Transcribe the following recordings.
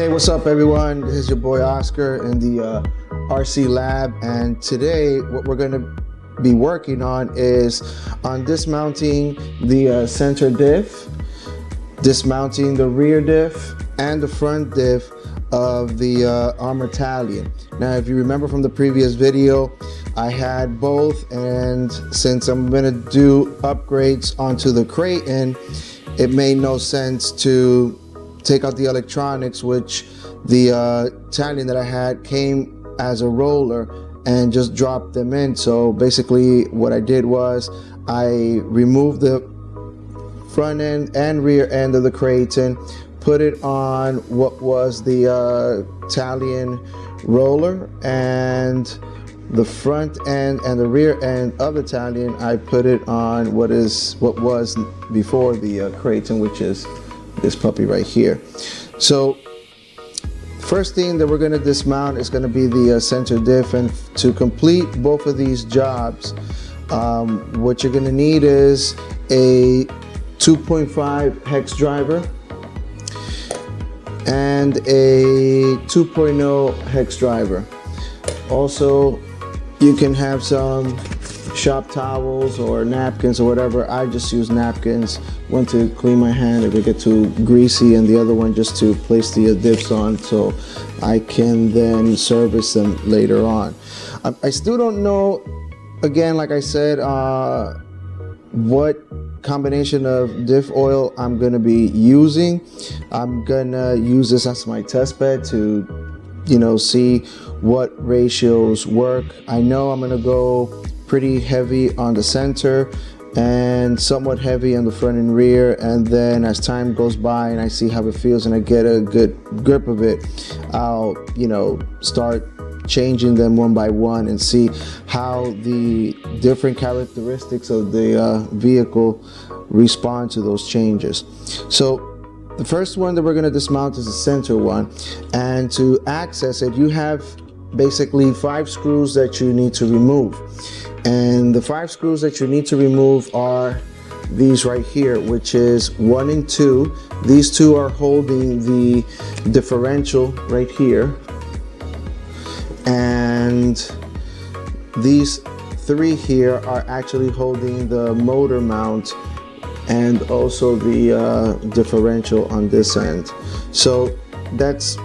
Hey, what's up everyone? This is your boy Oscar in the RC lab, and today what we're going to be working on is on dismounting the center diff, dismounting the rear diff and the front diff of the Arrma Talion. Now if you remember from the previous video, I had both, and since I'm going to do upgrades onto the Kraton, it made no sense to take out the electronics, which the Talion that I had came as a roller, and just drop them in. So basically what I did was I removed the front end and rear end of the Kraton, put it on what was the Talion roller, and the front end and the rear end of the Talion I put it on what was before the Kraton, which is this puppy right here. So first thing that we're going to dismount is going to be the center diff, and to complete both of these jobs, what you're going to need is a 2.5 hex driver and a 2.0 hex driver. Also, you can have some shop towels or napkins or whatever. I just use napkins, one to clean my hand if they get too greasy, and the other one just to place the diffs on so I can then service them later on. I still don't know, again, like I said, what combination of diff oil I'm gonna be using. I'm gonna use this as my test bed to, you know, see what ratios work. I know I'm gonna go pretty heavy on the center and somewhat heavy on the front and rear, and then as time goes by and I see how it feels and I get a good grip of it, I'll, you know, start changing them one by one and see how the different characteristics of the vehicle respond to those changes. So the first one that we're going to dismount is the center one, and to access it you have basically 5 screws that you need to remove. And the 5 screws that you need to remove are these right here, which is 1 and 2. These 2 are holding the differential right here, and these 3 here are actually holding the motor mount and also the differential on this end. So that's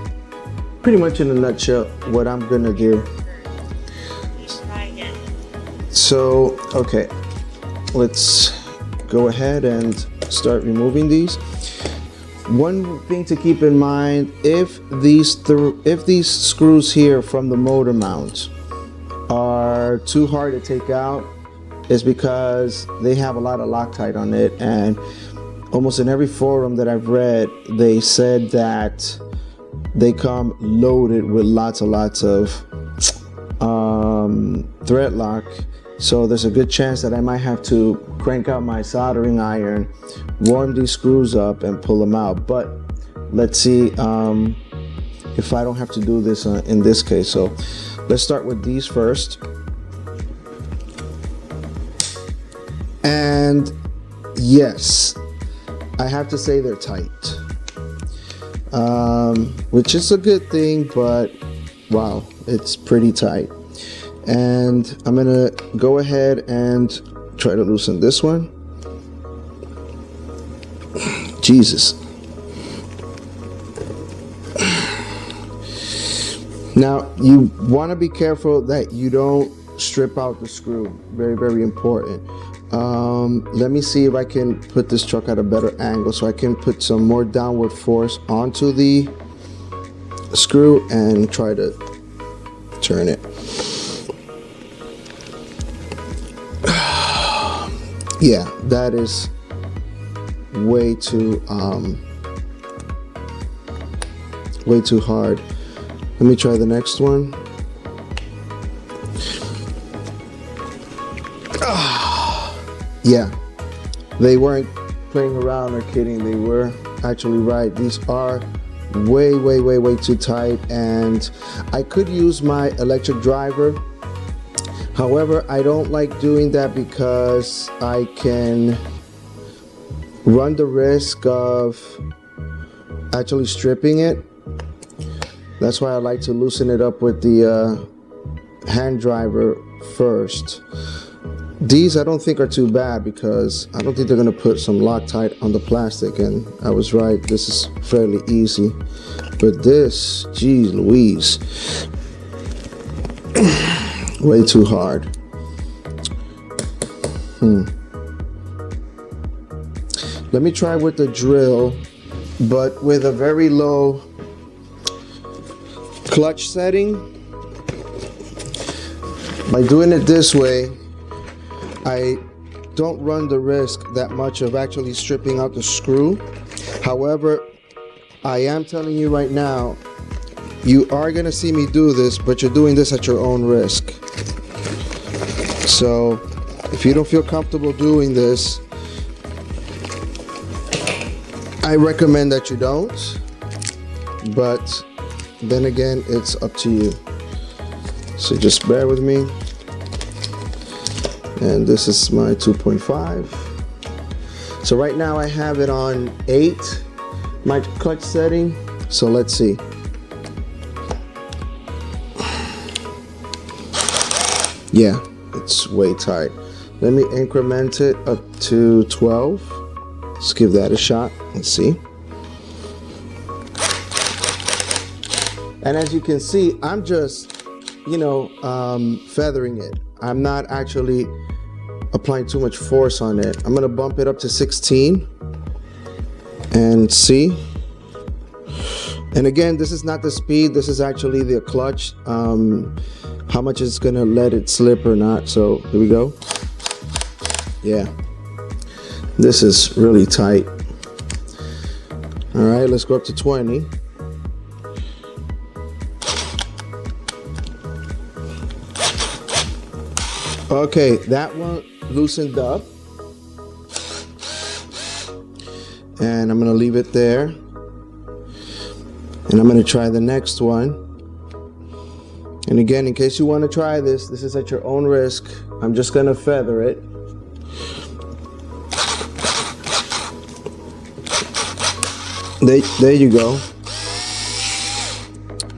pretty much in a nutshell what I'm gonna do. So, okay, let's go ahead and start removing these. One thing to keep in mind, if these screws here from the motor mount are too hard to take out, is because they have a lot of Loctite on it, and almost in every forum that I've read, they said that they come loaded with lots of thread lock. So there's a good chance that I might have to crank out my soldering iron, warm these screws up and pull them out. But let's see if I don't have to do this in this case. So let's start with these first. And yes, I have to say they're tight, which is a good thing, but wow, it's pretty tight. And I'm gonna go ahead and try to loosen this one. Jesus. Now you want to be careful that you don't strip out the screw. Very, very important. Let me see if I can put this truck at a better angle so I can put some more downward force onto the screw and try to turn it. Yeah, that is way too hard. Let me try the next one. Yeah, they weren't playing around or kidding. They were actually right. These are way too tight, and I could use my electric driver. However, I don't like doing that because I can run the risk of actually stripping it That's why I like to loosen it up with the hand driver first. These I don't think are too bad because I don't think they're going to put some Loctite on the plastic, and I was right, this is fairly easy. But this, geez Louise, way too hard. Let me try with the drill, but with a very low clutch setting. By doing it this way, I don't run the risk that much of actually stripping out the screw. However, I am telling you right now, you are going to see me do this, but you're doing this at your own risk. So if you don't feel comfortable doing this, I recommend that you don't, but then again, it's up to you. So just bear with me. And this is my 2.5. So right now I have it on 8, my clutch setting. So let's see. Yeah, it's way tight. Let me increment it up to 12. Let's give that a shot and see. And as you can see, I'm just, feathering it. I'm not actually applying too much force on it. I'm gonna bump it up to 16 and see. And again, this is not the speed, this is actually the clutch, how much it's gonna let it slip or not. So here we go. Yeah, this is really tight. All right, let's go up to 20. Okay, that one loosened up. And I'm gonna leave it there. And I'm gonna try the next one. And again, in case you wanna try this, this is at your own risk. I'm just gonna feather it. There you go.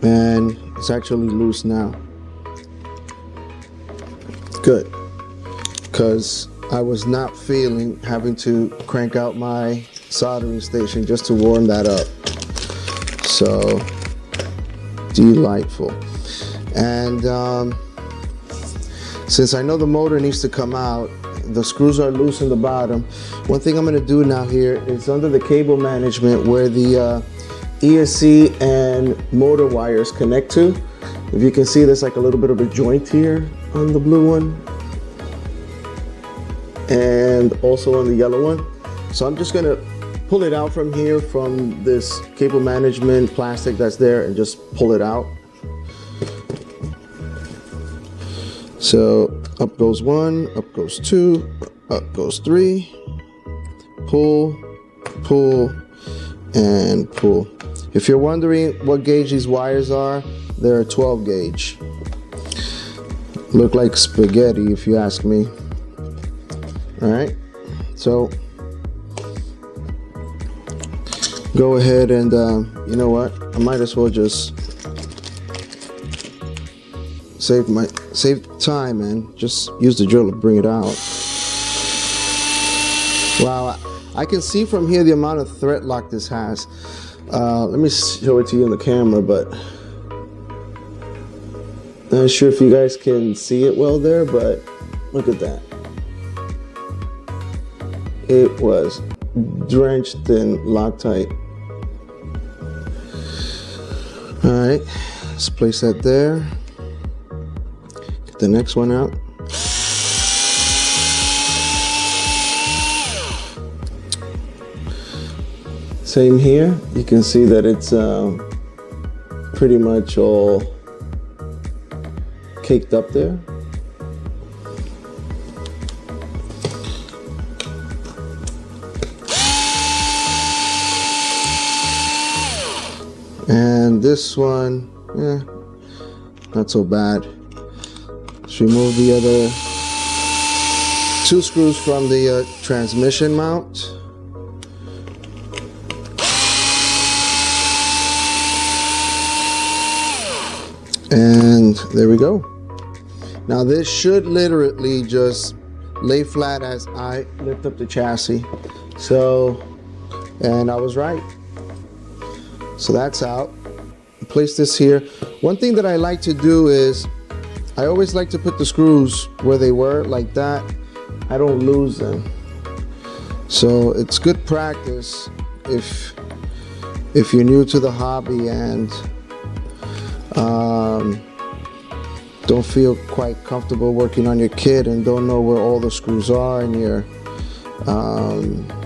And it's actually loose now. Good, because I was not feeling having to crank out my soldering station just to warm that up. So delightful. And since I know the motor needs to come out, the screws are loose in the bottom. One thing I'm going to do now here is under the cable management where the ESC and motor wires connect to. If you can see, there's like a little bit of a joint here on the blue one and also on the yellow one. So I'm just gonna pull it out from here, from this cable management plastic that's there, and just pull it out. So up goes 1, up goes 2, up goes 3, pull, pull, and pull. If you're wondering what gauge these wires are, they're 12 gauge. Look like spaghetti if you ask me. All right, so go ahead and you know what? I might as well just save time and just use the drill to bring it out. Wow, I can see from here the amount of thread lock this has. Let me show it to you in the camera, but not sure if you guys can see it well there, but look at that. It was drenched in Loctite. All right, let's place that there. Get the next one out. Same here. You can see that it's pretty much all caked up there. And this one, yeah, not so bad. Let's remove the other 2 screws from the transmission mount. And there we go. Now this should literally just lay flat as I lift up the chassis. So, and I was right. So that's out. Place this here. One thing that I like to do is I always like to put the screws where they were, like that. I don't lose them. So it's good practice if you're new to the hobby and don't feel quite comfortable working on your kit and don't know where all the screws are, and you're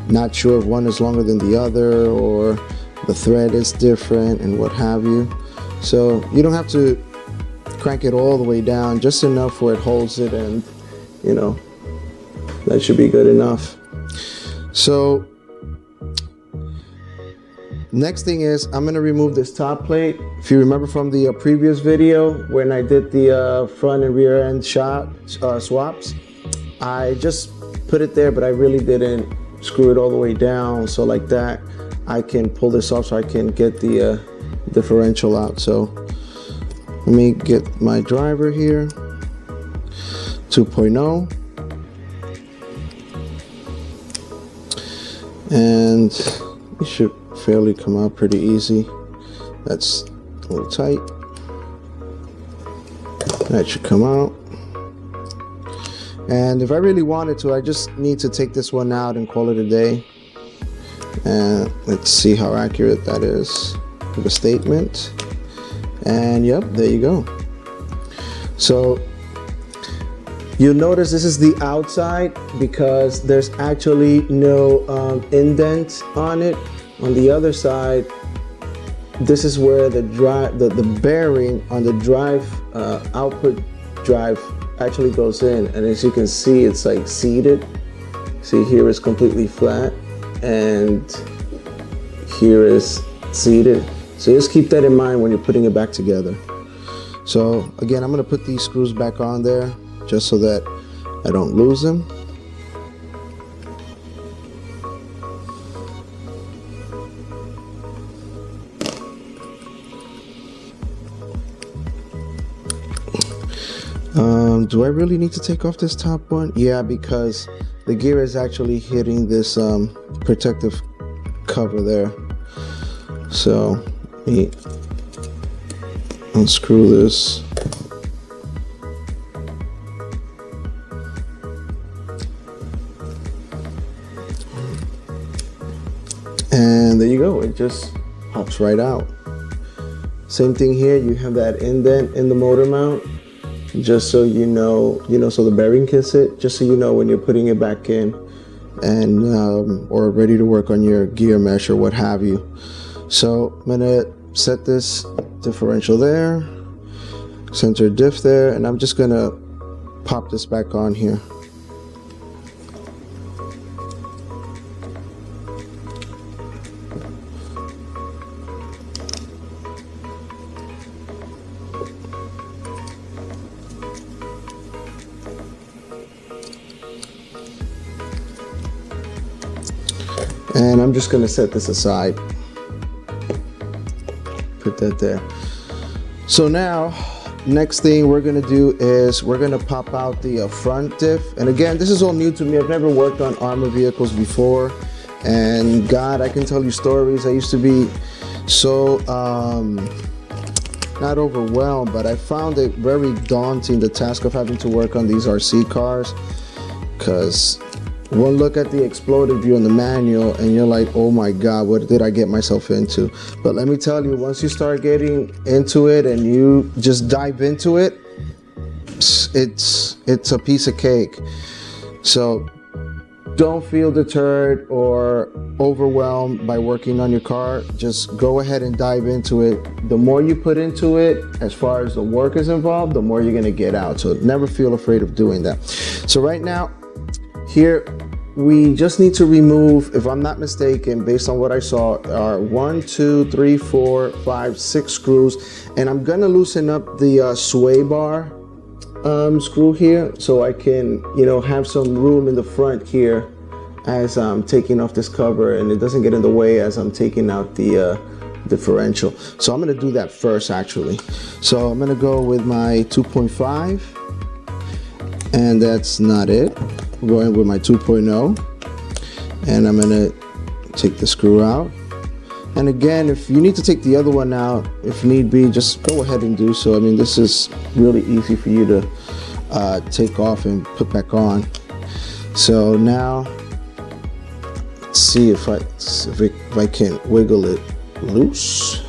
not sure if one is longer than the other or the thread is different and what have you. So you don't have to crank it all the way down, just enough where it holds it, and you know, that should be good enough. So next thing is I'm gonna remove this top plate. If you remember from the previous video when I did the front and rear end swaps, I just put it there, but I really didn't screw it all the way down. So like that, I can pull this off so I can get the differential out. So let me get my driver here, 2.0. And it should fairly come out pretty easy. That's a little tight. That should come out. And if I really wanted to, I just need to take this one out and call it a day. And let's see how accurate that is for the statement. And yep, there you go. So you'll notice this is the outside because there's actually no indent on it. On the other side, this is where the bearing on the drive output drive actually goes in, and as you can see, it's like seated. See, here is completely flat and here is seated. So just keep that in mind when you're putting it back together. So again, I'm going to put these screws back on there just so that I don't lose them. Do I really need to take off this top one? Yeah, because the gear is actually hitting this protective cover there. So let me unscrew this. And there you go, it just pops right out. Same thing here, you have that indent in the motor mount, just so you know, so the bearing can sit, just so you know when you're putting it back in and or ready to work on your gear mesh or what have you. So I'm gonna set this differential there, center diff there, and I'm just gonna pop this back on here. And I'm just gonna set this aside. Put that there. So now, next thing we're gonna do is we're gonna pop out the front diff. And again, this is all new to me. I've never worked on Arrma vehicles before. And God, I can tell you stories. I used to be so, not overwhelmed, but I found it very daunting, the task of having to work on these RC cars. Because one look at the exploded view in the manual and you're like, oh my God, what did I get myself into? But let me tell you, once you start getting into it and you just dive into it, it's a piece of cake. So don't feel deterred or overwhelmed by working on your car. Just go ahead and dive into it. The more you put into it, as far as the work is involved, the more you're gonna get out. So never feel afraid of doing that. So right now, here, we just need to remove, if I'm not mistaken, based on what I saw, are 1, 2, 3, 4, 5, 6 screws. And I'm gonna loosen up the sway bar screw here so I can, have some room in the front here as I'm taking off this cover and it doesn't get in the way as I'm taking out the differential. So I'm going to do that first actually. So I'm going to go with my 2.5, and that's not it. I'm going with my 2.0, and I'm going to take the screw out. And again, if you need to take the other one out, if need be, just go ahead and do so. I mean, this is really easy for you to take off and put back on. So now, let's see if I can wiggle it loose.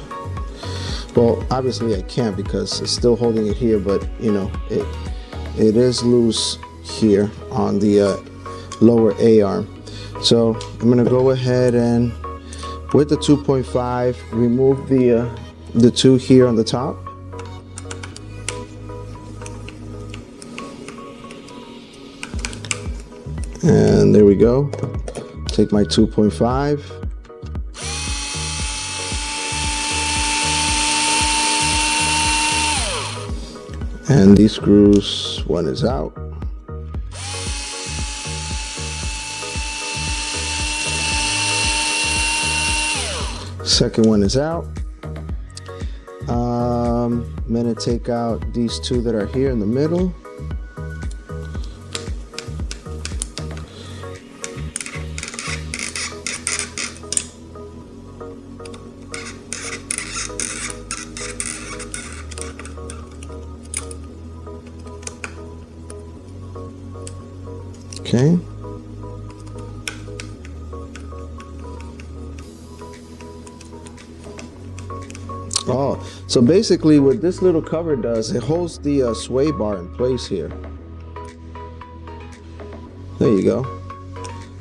Well, obviously I can't because it's still holding it here, but you know, it is loose here on the lower A arm. So I'm gonna go ahead and with the 2.5 remove the two here on the top. And there we go. Take my 2.5. And these screws, one is out. Second one is out. I'm gonna take out these two that are here in the middle. Okay. Oh, so basically what this little cover does, it holds the sway bar in place here. There you go.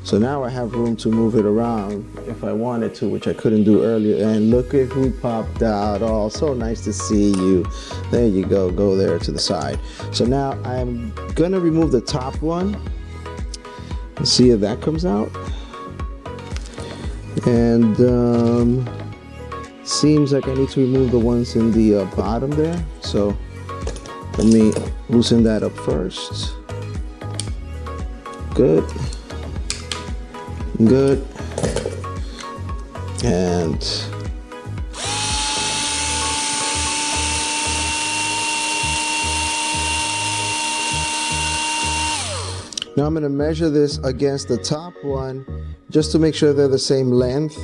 So now I have room to move it around if I wanted to, which I couldn't do earlier. And look at who popped out. Oh, so nice to see you. There you go. Go there to the side. So now I'm gonna remove the top one. Let's see if that comes out. And seems like I need to remove the ones in the bottom there. So let me loosen that up first. Good. Good. And now I'm going to measure this against the top one just to make sure they're the same length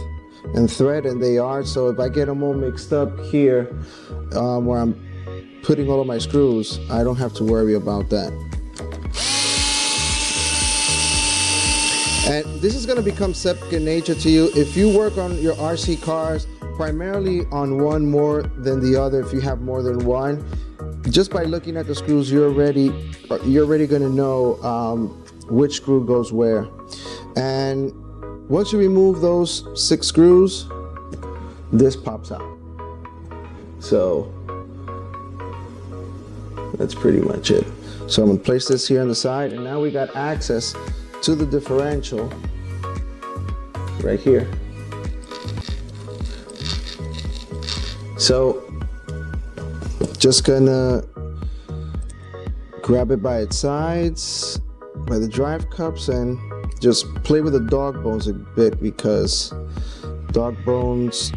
and thread, and they are. So if I get them all mixed up here where I'm putting all of my screws, I don't have to worry about that. And this is going to become second nature to you. If you work on your RC cars primarily on one more than the other, if you have more than one, just by looking at the screws, you're already going to know which screw goes where. And once you remove those 6 screws, this pops out. So that's pretty much it. So I'm going to place this here on the side, and now we got access to the differential right here. So just gonna grab it by its sides, by the drive cups, and just play with the dog bones a bit, because dog bones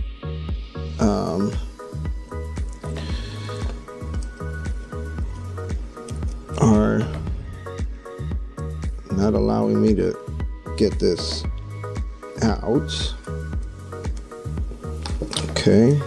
are not allowing me to get this out. Okay.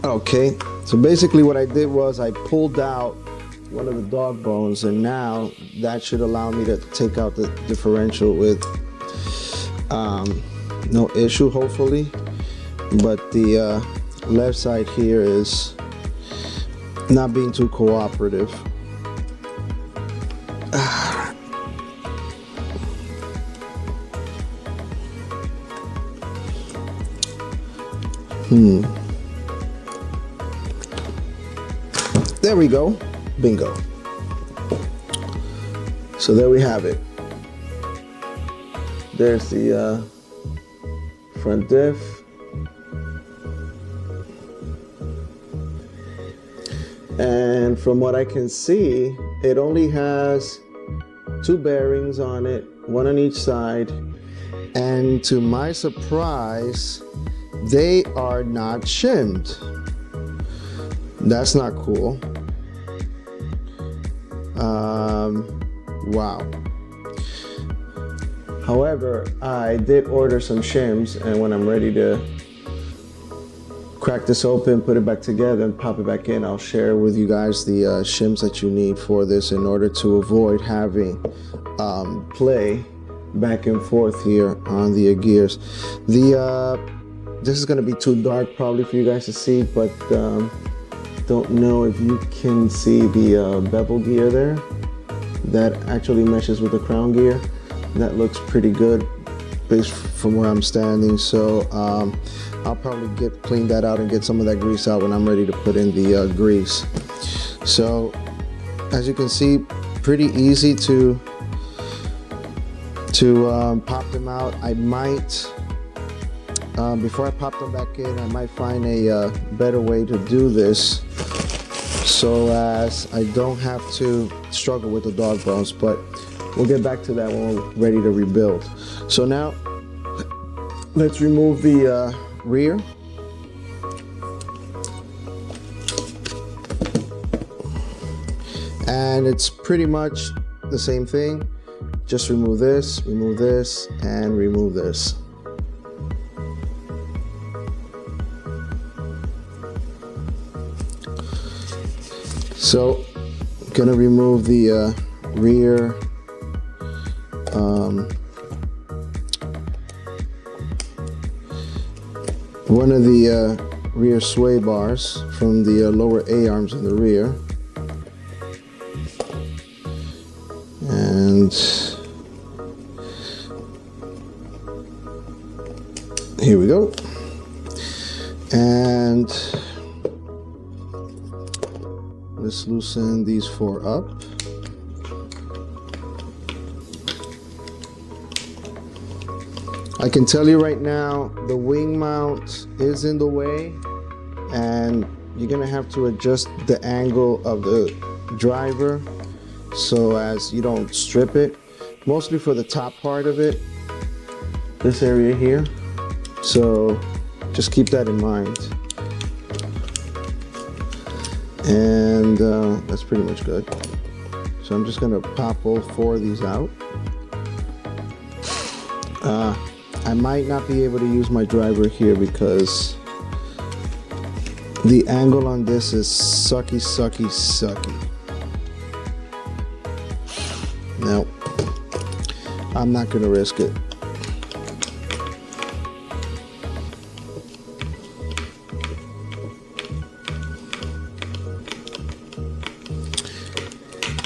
Okay, so basically what I did was I pulled out one of the dog bones, and now that should allow me to take out the differential with no issue, hopefully. But the left side here is not being too cooperative. There we go. Bingo. So there we have it. There's the front diff. And from what I can see, it only has 2 bearings on it, 1 on each side. And to my surprise, they are not shimmed. That's not cool. Wow. However, I did order some shims, and when I'm ready to crack this open, put it back together, and pop it back in, I'll share with you guys the shims that you need for this in order to avoid having play back and forth here on the gears. This is going to be too dark probably for you guys to see, but don't know if you can see the bevel gear there that actually meshes with the crown gear. That looks pretty good based from where I'm standing, so I'll probably clean that out and get some of that grease out when I'm ready to put in the grease. So as you can see, pretty easy to pop them out. I might before I pop them back in, I might find a better way to do this so as I don't have to struggle with the dog bones, but we'll get back to that when we're ready to rebuild. So now let's remove the rear. And it's pretty much the same thing. Just remove this, and remove this. So I'm gonna remove the rear one of the rear sway bars from the lower A-arms in the rear. And here we go. And let's loosen these 4 up. I can tell you right now, the wing mount is in the way, and you're gonna have to adjust the angle of the driver so as you don't strip it, mostly for the top part of it, this area here. So just keep that in mind. And that's pretty much good. So I'm just gonna pop all 4 of these out. I might not be able to use my driver here because the angle on this is sucky. No, I'm not gonna risk it.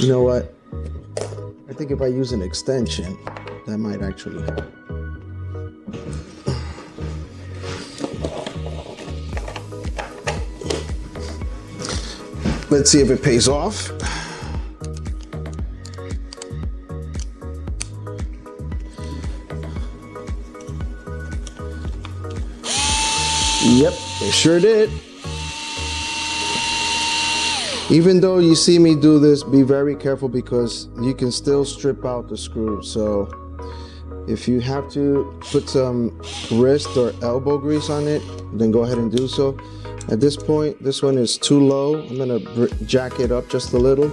You know what? I think if I use an extension, that might actually help. Let's see if it pays off. Yep, it sure did. Even though you see me do this, be very careful because you can still strip out the screw. So if you have to put some wrist or elbow grease on it, then go ahead and do so. At this point, this one is too low. I'm gonna jack it up just a little.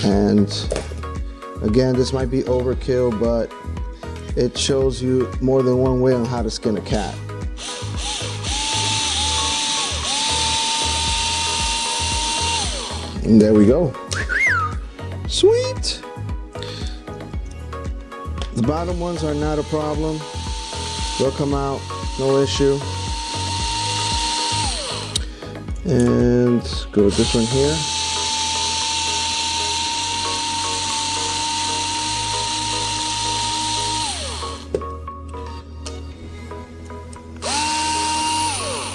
And again, this might be overkill, but it shows you more than one way on how to skin a cat. And there we go. Sweet. The bottom ones are not a problem. They'll come out, no issue. And go with this one here.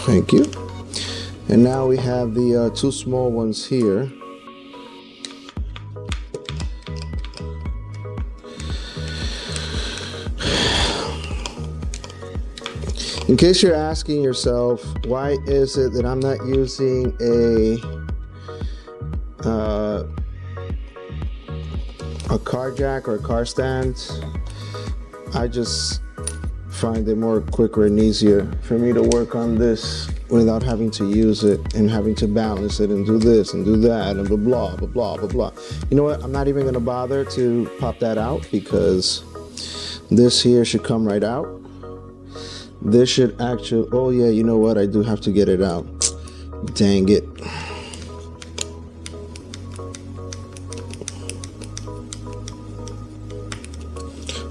Thank you. And now we have the two small ones here. In case you're asking yourself, why is it that I'm not using a car jack or a car stand, I just find it more quicker and easier for me to work on this without having to use it and having to balance it and do this and do that and blah, blah, blah, blah, blah. You know what? I'm not even going to bother to pop that out because this here should come right out. This should actually, oh yeah, you know what? I do have to get it out. Dang it.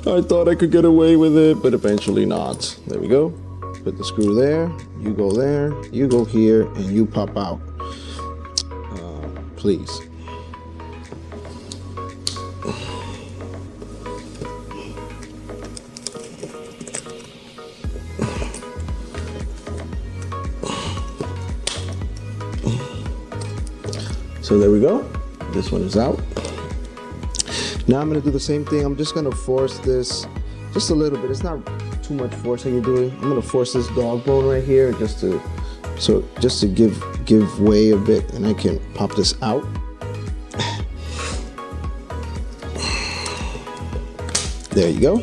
I thought I could get away with it, but eventually not. There we go. Put the screw there, you go there, you go here, and you pop out. Please. So there we go. This one is out. Now I'm going to do the same thing. I'm just going to force this just a little bit. It's not too much forcing you're doing. I'm going to force this dog bone right here just to give way a bit, and I can pop this out. There you go.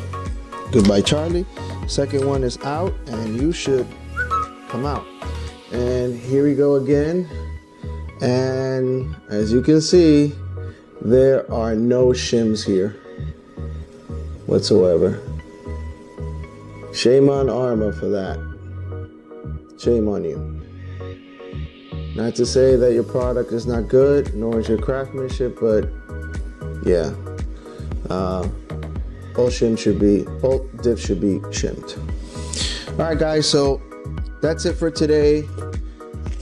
Goodbye, Charlie. Second one is out, and you should come out. And here we go again. And as you can see, there are no shims here whatsoever. Shame on Arrma for that. Shame on you. Not to say that your product is not good, nor is your craftsmanship, but yeah, all diff should be shimmed. All right, guys, so that's it for today.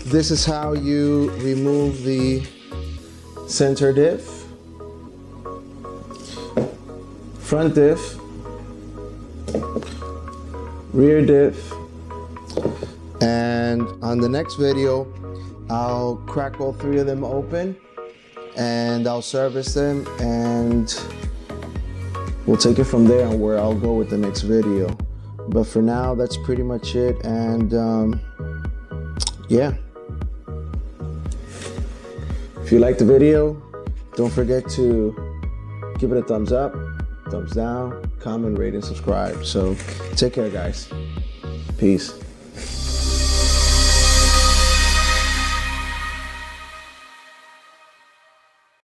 This is how you remove the center diff, front diff, rear diff, and on the next video I'll crack all three of them open and I'll service them, and we'll take it from there on where I'll go with the next video. But for now, that's pretty much it. And yeah, if you like the video, don't forget to give it a thumbs up, thumbs down, comment, rate, and subscribe. So take care, guys. Peace.